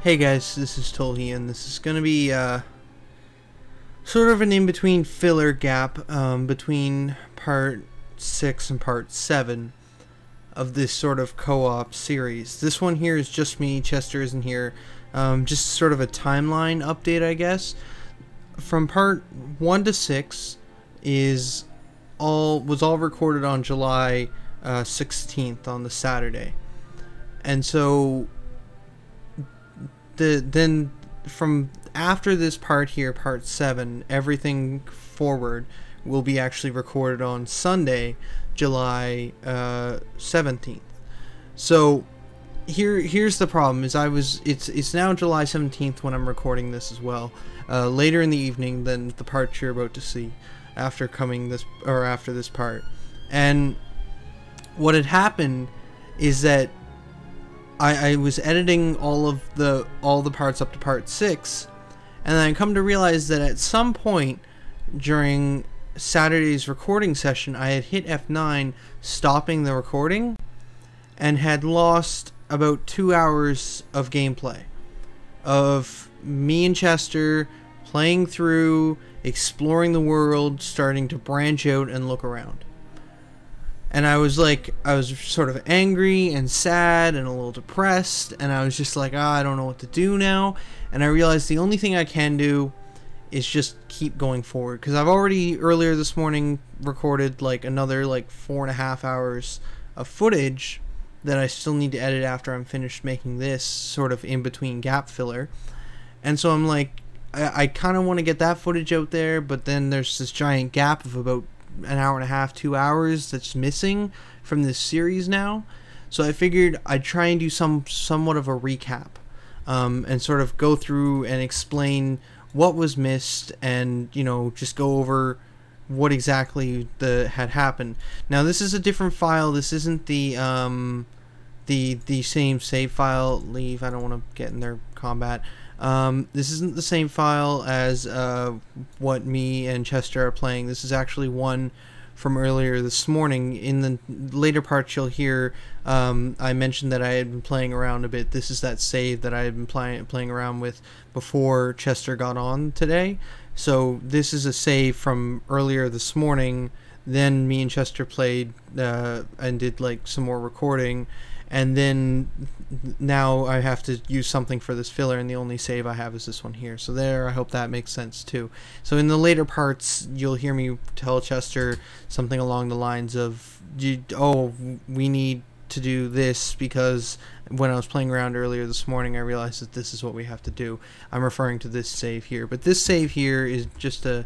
Hey guys, this is Tolhe, and this is going to be sort of an in-between filler gap between part 6 and part 7 of this sort of co-op series. This one here is just me, Chester isn't here, just sort of a timeline update, I guess. From part 1 to 6 was all recorded on July 16th on the Saturday. And so then from after this part here, part 7, everything forward will be actually recorded on Sunday, July 17th. So here's the problem: is it's now July 17th when I'm recording this as well. Later in the evening than the part you're about to see after this part. And what had happened is that I was editing all the parts up to part 6, and then I come to realize that at some point during Saturday's recording session I had hit F9, stopping the recording, and had lost about 2 hours of gameplay of me and Chester playing through, exploring the world, starting to branch out and look around. And I was sort of angry and sad and a little depressed, and I was just like, I don't know what to do now. And I realized the only thing I can do is just keep going forward, because I've already earlier this morning recorded like another 4.5 hours of footage that I still need to edit after I'm finished making this sort of in-between gap filler. And so I'm like, I kind of want to get that footage out there, but then there's this giant gap of about an hour and a half, 2 hours that's missing from this series now. So I figured I'd try and do somewhat of a recap, and sort of go through and explain what was missed, and just go over what exactly had happened. Now this is a different file. This isn't the same save file. Leave. I don't want to get in their combat. This isn't the same file as what me and Chester are playing. This is actually one from earlier this morning. In the later parts you'll hear I mentioned that I had been playing around a bit. This is that save that I had been playing around with before Chester got on today. So this is a save from earlier this morning. Then me and Chester played and did some more recording. And then now I have to use something for this filler, and the only save I have is this one here. So there, I hope that makes sense too. So in the later parts, you'll hear me tell Chester something along the lines of, oh, we need to do this, because when I was playing around earlier this morning, I realized that this is what we have to do. I'm referring to this save here. But this save here is just a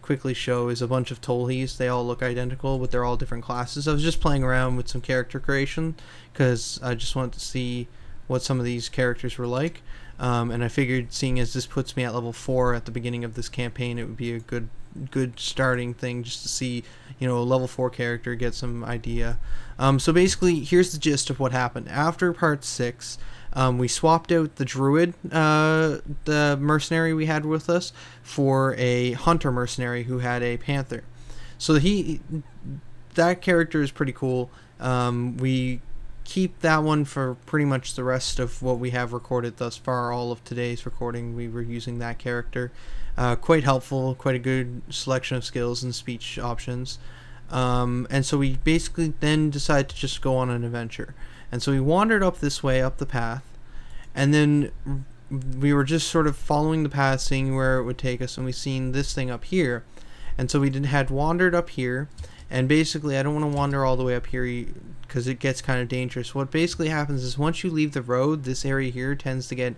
quickly show is a bunch of Tolhes. They all look identical, but they're all different classes. I was just playing around with some character creation because I just wanted to see what some of these characters were like, and I figured, seeing as this puts me at level 4 at the beginning of this campaign, it would be a good starting thing just to see a level 4 character, get some idea. So basically, here's the gist of what happened. After part 6, we swapped out the druid, the mercenary we had with us, for a hunter mercenary who had a panther. So that character is pretty cool. We keep that one for pretty much the rest of what we have recorded thus far. All of today's recording, we were using that character. Quite helpful, quite a good selection of skills and speech options. And so we basically then decided to just go on an adventure. And so we wandered up this way, up the path, and then we were just sort of following the path, seeing where it would take us, and we seen this thing up here. And so we had wandered up here, and basically I don't want to wander all the way up here because it gets kind of dangerous. What basically happens is once you leave the road, this area here tends to get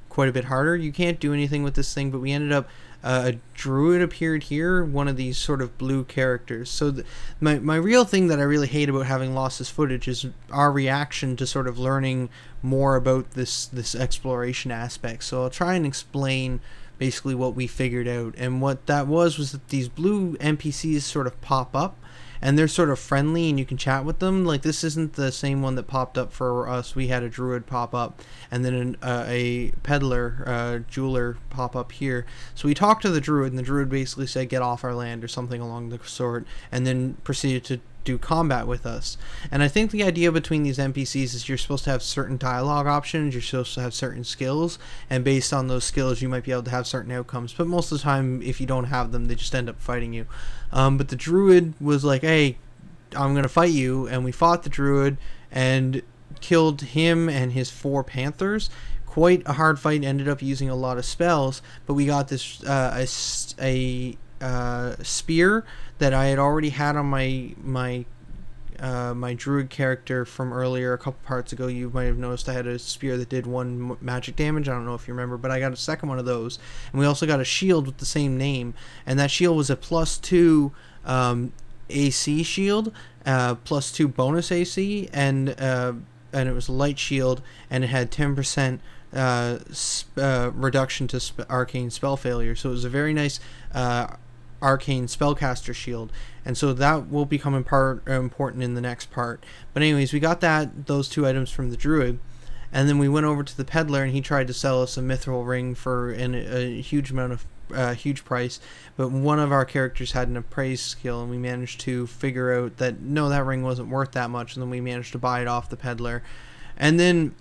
quite a bit harder. You can't do anything with this thing, but we ended up a druid appeared here, one of these sort of blue characters. So my real thing that I really hate about having lost this footage is our reaction to sort of learning more about this exploration aspect. So I'll try and explain basically what we figured out. And what that was that these blue NPCs sort of pop up, and they're sort of friendly and you can chat with them. Like, this isn't the same one that popped up for us. We had a druid pop up, and then a peddler, jeweler pop up here. So we talked to the druid, and the druid basically said, get off our land, or something along the sort, and then proceeded to do combat with us. And I think the idea between these NPCs is you're supposed to have certain dialogue options, you're supposed to have certain skills, and based on those skills you might be able to have certain outcomes. But most of the time, if you don't have them, they just end up fighting you. But the druid was like, hey, I'm going to fight you, and we fought the druid and killed him and his 4 panthers. Quite a hard fight, ended up using a lot of spells, but we got this a spear that I had already had on my druid character from earlier, a couple parts ago. You might have noticed I had a spear that did 1 magic damage. I don't know if you remember, but I got a second one of those, and we also got a shield with the same name, and that shield was a +2 AC shield, +2 bonus AC, and it was a light shield, and it had 10% reduction to arcane spell failure. So it was a very nice arcane spellcaster shield, and so that will become important in the next part. But anyways, we got those 2 items from the druid, and then we went over to the peddler, and he tried to sell us a mithril ring for a huge amount of huge price, but one of our characters had an appraise skill, and we managed to figure out that no, that ring wasn't worth that much, and then we managed to buy it off the peddler. And then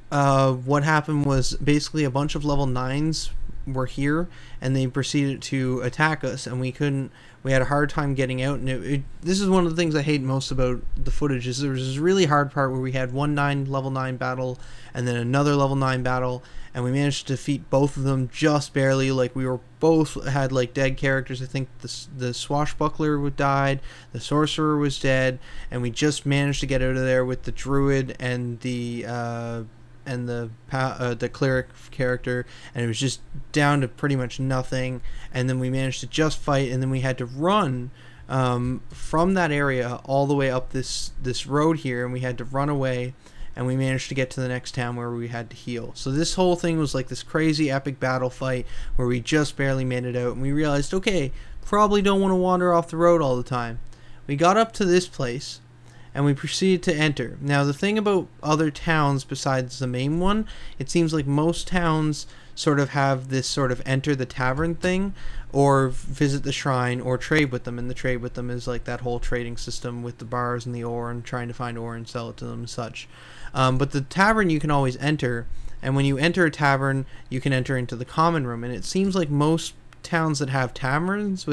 what happened was basically a bunch of level 9s were here, and they proceeded to attack us, and we had a hard time getting out. And this is one of the things I hate most about the footage, is there was this really hard part where we had one level 9 battle and then another level 9 battle, and we managed to defeat both of them just barely. Like, we were both had like dead characters. I think the swashbuckler died, the sorcerer was dead, and we just managed to get out of there with the druid and the cleric character, and it was just down to pretty much nothing. And then we managed to just fight, and then we had to run from that area all the way up this road here, and we had to run away, and we managed to get to the next town where we had to heal. So this whole thing was like this crazy epic battle fight where we just barely made it out, and we realized, okay, probably don't want to wander off the road all the time. We got up to this place, and we proceeded to enter. Now, the thing about other towns besides the main one, it seems like most towns sort of have this sort of enter the tavern thing, or visit the shrine, or trade with them. And the trade with them is like that whole trading system with the bars and the ore, and trying to find ore and sell it to them and such. But the tavern you can always enter, and when you enter a tavern, you can enter into the common room. And it seems like most towns that have taverns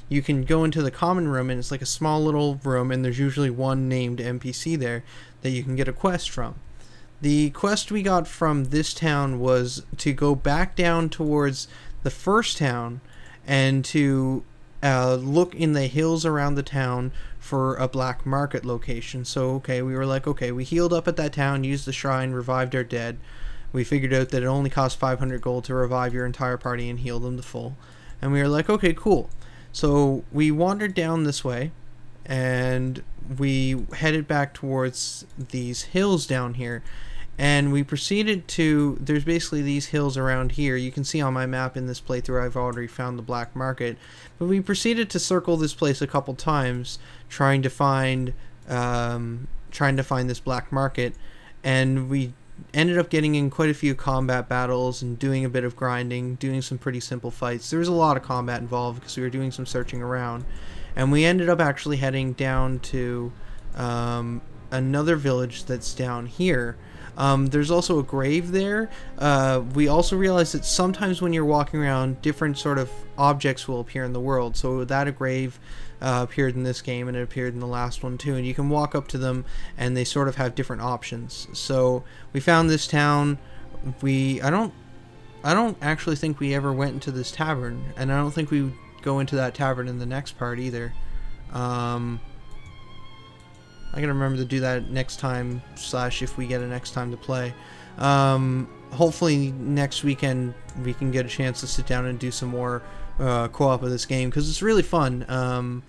you can go into the common room, and it's like a small little room, and there's usually one named NPC there that you can get a quest from. The quest we got from this town was to go back down towards the first town and to look in the hills around the town for a black market location. So okay, we were like, okay, we healed up at that town, used the shrine, revived our dead. We figured out that it only cost 500 gold to revive your entire party and heal them to full. And we were like, okay, cool. So we wandered down this way, and we headed back towards these hills down here, and we proceeded to, there's basically these hills around here. You can see on my map in this playthrough I've already found the black market, but we proceeded to circle this place a couple times trying to find this black market, and we ended up getting in quite a few combat battles and doing a bit of grinding, doing some pretty simple fights. There was a lot of combat involved because we were doing some searching around, and we ended up actually heading down to another village that's down here. There's also a grave there. We also realized that sometimes when you're walking around, different sort of objects will appear in the world. So that a grave appeared in this game, and it appeared in the last one too, and you can walk up to them and they sort of have different options. So we found this town. I don't actually think we ever went into this tavern, and I don't think we go into that tavern in the next part either. I gotta remember to do that next time, / if we get a next time to play. Hopefully next weekend we can get a chance to sit down and do some more co-op of this game, because it's really fun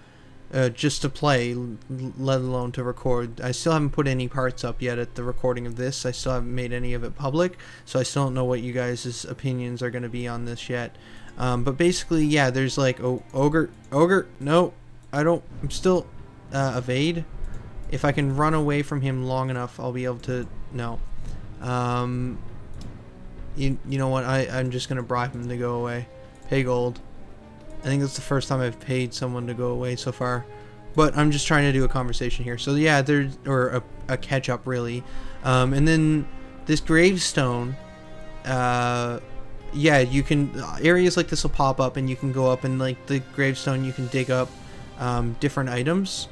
just to play, let alone to record. I still haven't put any parts up yet at the recording of this. I still haven't made any of it public, so I still don't know what you guys' opinions are going to be on this yet. But basically, yeah, there's like, oh, ogre, no, I'm still evade. If I can run away from him long enough, I'll be able to, no. You know what, I'm just going to bribe him to go away. Pay gold. I think that's the first time I've paid someone to go away so far. but I'm just trying to do a conversation here. So yeah, there's, or a catch up really. And then this gravestone, yeah, you can, areas like this will pop up and you can go up, and like the gravestone you can dig up different items,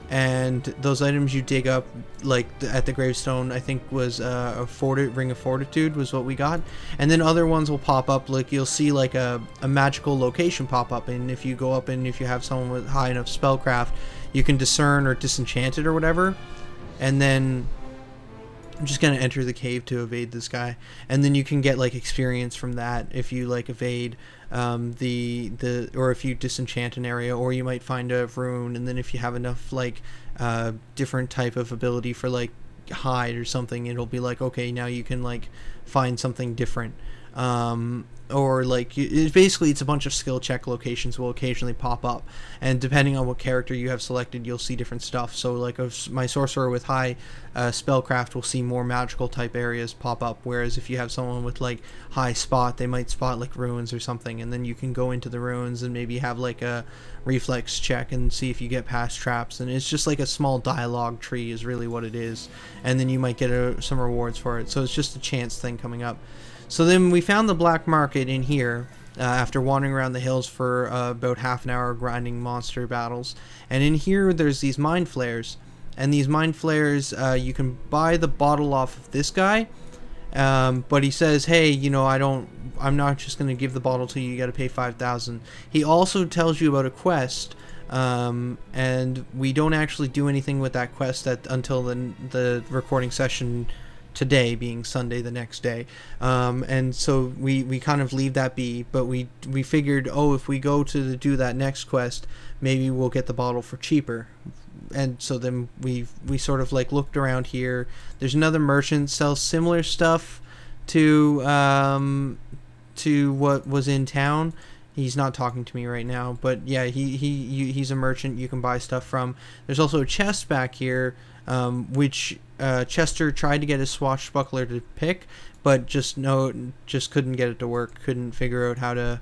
and those items you dig up, like at the gravestone, I think was a ring of fortitude was what we got, and then other ones will pop up, like you'll see like a magical location pop up, and if you go up and if you have someone with high enough spellcraft, you can discern or disenchant it or whatever, and then I'm just gonna enter the cave to evade this guy, and then you can get like experience from that if you like evade or if you disenchant an area, or you might find a rune, and then if you have enough like different type of ability for like hide or something, it'll be like, okay, now you can like find something different, or like basically it's a bunch of skill check locations will occasionally pop up, and depending on what character you have selected, you'll see different stuff. So like my sorcerer with high spellcraft will see more magical type areas pop up, whereas if you have someone with like high spot, they might spot like ruins or something, and then you can go into the ruins and maybe have like a reflex check and see if you get past traps, and it's just like a small dialogue tree is really what it is, and then you might get some rewards for it. So it's just a chance thing coming up. So then we found the black market in here after wandering around the hills for about half an hour grinding monster battles. And in here there's these mind flares. And these mind flares, you can buy the bottle off of this guy. But he says, hey, you know, I'm not just going to give the bottle to you, you got to pay 5,000. He also tells you about a quest. And we don't actually do anything with that quest until the recording session today, being Sunday the next day, and so we kind of leave that be, but we figured, oh, if we go to do that next quest, maybe we'll get the bottle for cheaper. And so then we sort of like looked around here. There's another merchant sells similar stuff to what was in town. He's not talking to me right now, but yeah, he's a merchant you can buy stuff from. There's also a chest back here, which Chesster tried to get his swashbuckler to pick, but just couldn't get it to work. Couldn't figure out how to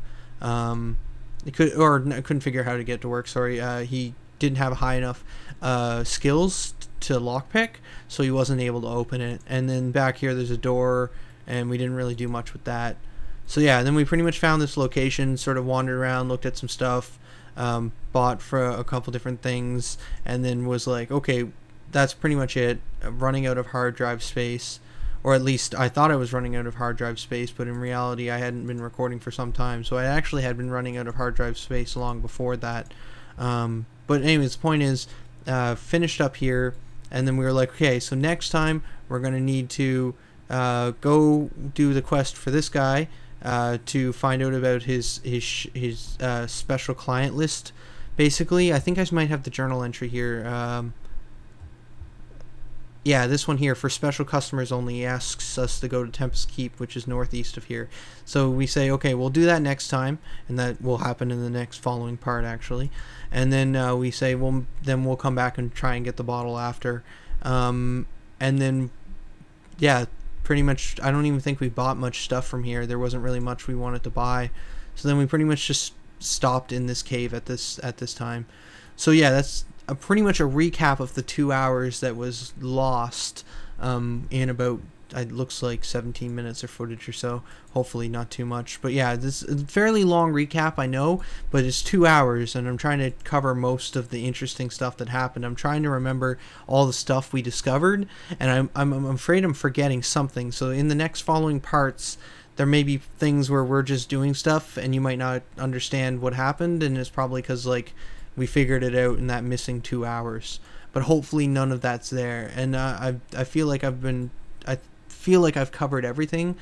couldn't figure out how to get it to work. Sorry, he didn't have high enough skills to lockpick, so he wasn't able to open it. And then back here there's a door, and we didn't really do much with that. So yeah, then we pretty much found this location, sort of wandered around, looked at some stuff, bought for a couple different things, and then was like, okay, that's pretty much it. Running out of hard drive space, or at least I thought I was running out of hard drive space, but in reality I hadn't been recording for some time, so I actually had been running out of hard drive space long before that. But anyways, the point is, finished up here, and then we were like, okay, so next time we're going to need to go do the quest for this guy, to find out about his special client list. Basically, I think I might have the journal entry here. Yeah, this one here, for special customers only, asks us to go to Tempest Keep, which is northeast of here. So we say, okay, we'll do that next time, and that will happen in the next following part, actually. And then we say, well, then we'll come back and try and get the bottle after. And then, yeah, pretty much, I don't even think we bought much stuff from here. There wasn't really much we wanted to buy. So then we pretty much just stopped in this cave at this time. So yeah, that's pretty much a recap of the 2 hours that was lost in about, it looks like 17 minutes of footage or so. Hopefully not too much. But yeah, this is a fairly long recap, I know, but it's 2 hours, and I'm trying to cover most of the interesting stuff that happened. I'm trying to remember all the stuff we discovered, and I'm afraid I'm forgetting something. So in the next following parts, there may be things where we're just doing stuff and you might not understand what happened, and it's probably because like we figured it out in that missing 2 hours. But hopefully none of that's there, and I feel like I've covered everything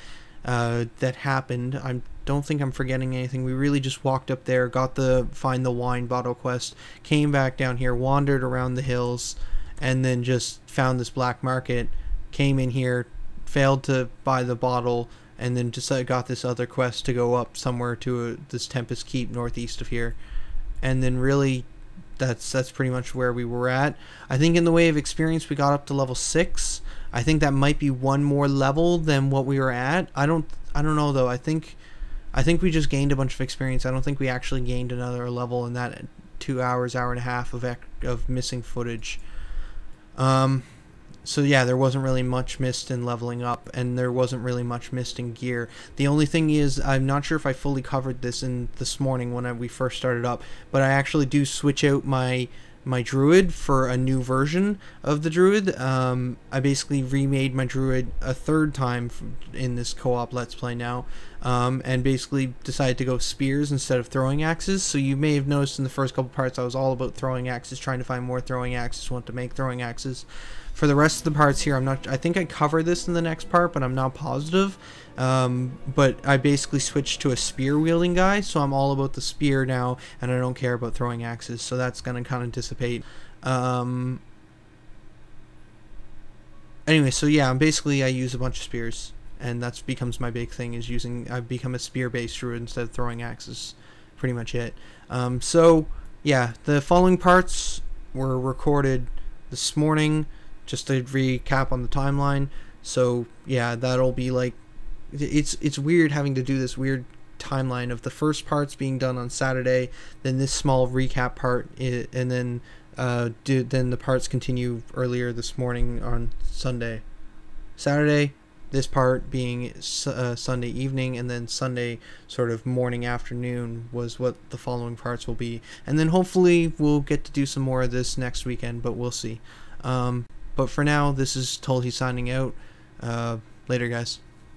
that happened. I don't think I'm forgetting anything. We really just walked up there, got the find the wine bottle quest, came back down here, wandered around the hills, and then just found this black market, came in here, failed to buy the bottle, and then just got this other quest to go up somewhere to this Tempest Keep northeast of here. And then really that's pretty much where we were at. I think in the way of experience we got up to level 6. I think that might be one more level than what we were at. I don't know though. I think we just gained a bunch of experience. I don't think we actually gained another level in that 2 hours, hour and a half of missing footage. So yeah, there wasn't really much missed in leveling up, and there wasn't really much missed in gear. The only thing is, I'm not sure if I fully covered this in this morning when we first started up, but I actually do switch out my druid for a new version of the druid. I basically remade my druid a third time in this co-op let's play now, and basically decided to go spears instead of throwing axes. So you may have noticed in the first couple parts I was all about throwing axes, trying to find more throwing axes, want to make throwing axes. For the rest of the parts here, I think I cover this in the next part, but I'm not positive. But I basically switched to a spear wielding guy, so I'm all about the spear now, and I don't care about throwing axes, so that's going to kind of dissipate. Anyway, so yeah, basically I use a bunch of spears, and that becomes my big thing, is I've become a spear-based druid instead of throwing axes. Pretty much it. So yeah, the following parts were recorded this morning, just to recap on the timeline. So yeah, that'll be like, it's weird having to do this weird timeline of the first parts being done on Saturday, then this small recap part, and then then the parts continue earlier this morning on Sunday. Saturday, this part being Sunday evening, and then Sunday sort of morning afternoon was what the following parts will be. And then hopefully we'll get to do some more of this next weekend, but we'll see. But for now, this is Tolhe signing out. Later, guys.